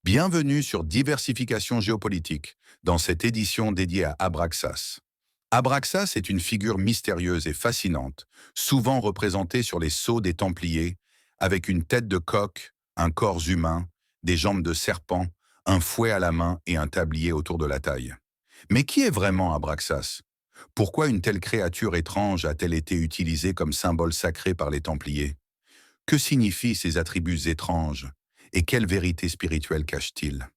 Bienvenue sur Diversification géopolitique, dans cette édition dédiée à Abraxas. Abraxas est une figure mystérieuse et fascinante, souvent représentée sur les sceaux des Templiers, avec une tête de coq, un corps humain, des jambes de serpent, un fouet à la main et un tablier autour de la taille. Mais qui est vraiment Abraxas? Pourquoi une telle créature étrange a-t-elle été utilisée comme symbole sacré par les Templiers? Que signifient ces attributs étranges? Et quelle vérité spirituelle cache-t-il?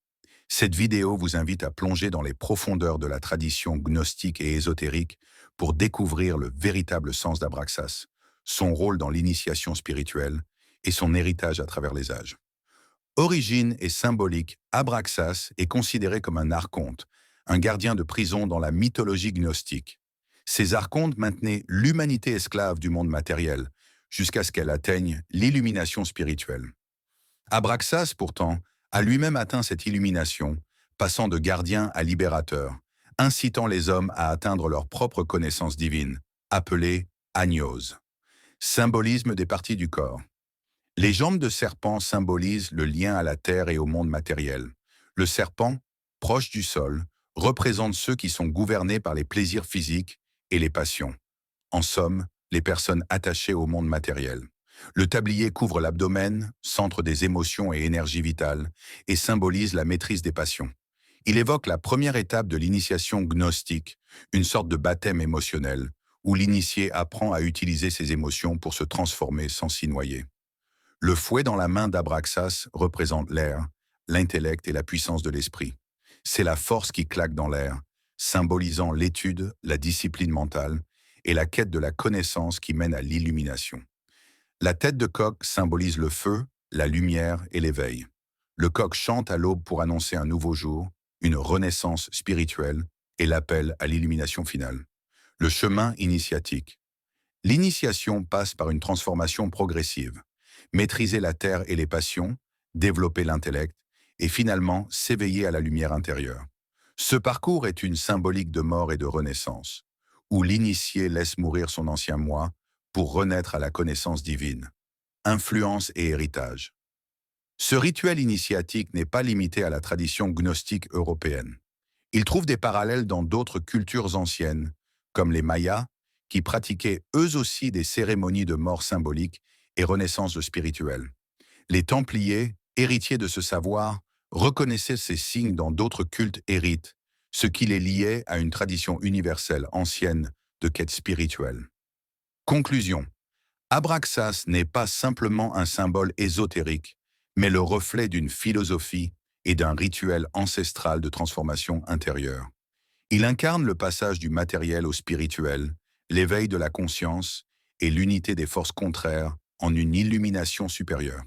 Cette vidéo vous invite à plonger dans les profondeurs de la tradition gnostique et ésotérique pour découvrir le véritable sens d'Abraxas, son rôle dans l'initiation spirituelle et son héritage à travers les âges. Origine et symbolique, Abraxas est considéré comme un archonte, un gardien de prison dans la mythologie gnostique. Ces archontes maintenaient l'humanité esclave du monde matériel, jusqu'à ce qu'elle atteigne l'illumination spirituelle. Abraxas, pourtant, a lui-même atteint cette illumination, passant de gardien à libérateur, incitant les hommes à atteindre leur propre connaissance divine, appelée agnose. Symbolisme des parties du corps. Les jambes de serpent symbolisent le lien à la terre et au monde matériel. Le serpent, proche du sol, représente ceux qui sont gouvernés par les plaisirs physiques et les passions. En somme, les personnes attachées au monde matériel. Le tablier couvre l'abdomen, centre des émotions et énergie vitale, et symbolise la maîtrise des passions. Il évoque la première étape de l'initiation gnostique, une sorte de baptême émotionnel, où l'initié apprend à utiliser ses émotions pour se transformer sans s'y noyer. Le fouet dans la main d'Abraxas représente l'air, l'intellect et la puissance de l'esprit. C'est la force qui claque dans l'air, symbolisant l'étude, la discipline mentale et la quête de la connaissance qui mène à l'illumination. La tête de coq symbolise le feu, la lumière et l'éveil. Le coq chante à l'aube pour annoncer un nouveau jour, une renaissance spirituelle et l'appel à l'illumination finale. Le chemin initiatique. L'initiation passe par une transformation progressive. Maîtriser la terre et les passions, développer l'intellect et finalement s'éveiller à la lumière intérieure. Ce parcours est une symbolique de mort et de renaissance, où l'initié laisse mourir son ancien moi pour renaître à la connaissance divine. Influence et héritage. Ce rituel initiatique n'est pas limité à la tradition gnostique européenne. Il trouve des parallèles dans d'autres cultures anciennes, comme les Mayas, qui pratiquaient eux aussi des cérémonies de mort symbolique et renaissance de spirituel. Les Templiers, héritiers de ce savoir, reconnaissaient ces signes dans d'autres cultes et rites, ce qui les liait à une tradition universelle ancienne de quête spirituelle. Conclusion. Abraxas n'est pas simplement un symbole ésotérique, mais le reflet d'une philosophie et d'un rituel ancestral de transformation intérieure. Il incarne le passage du matériel au spirituel, l'éveil de la conscience et l'unité des forces contraires en une illumination supérieure.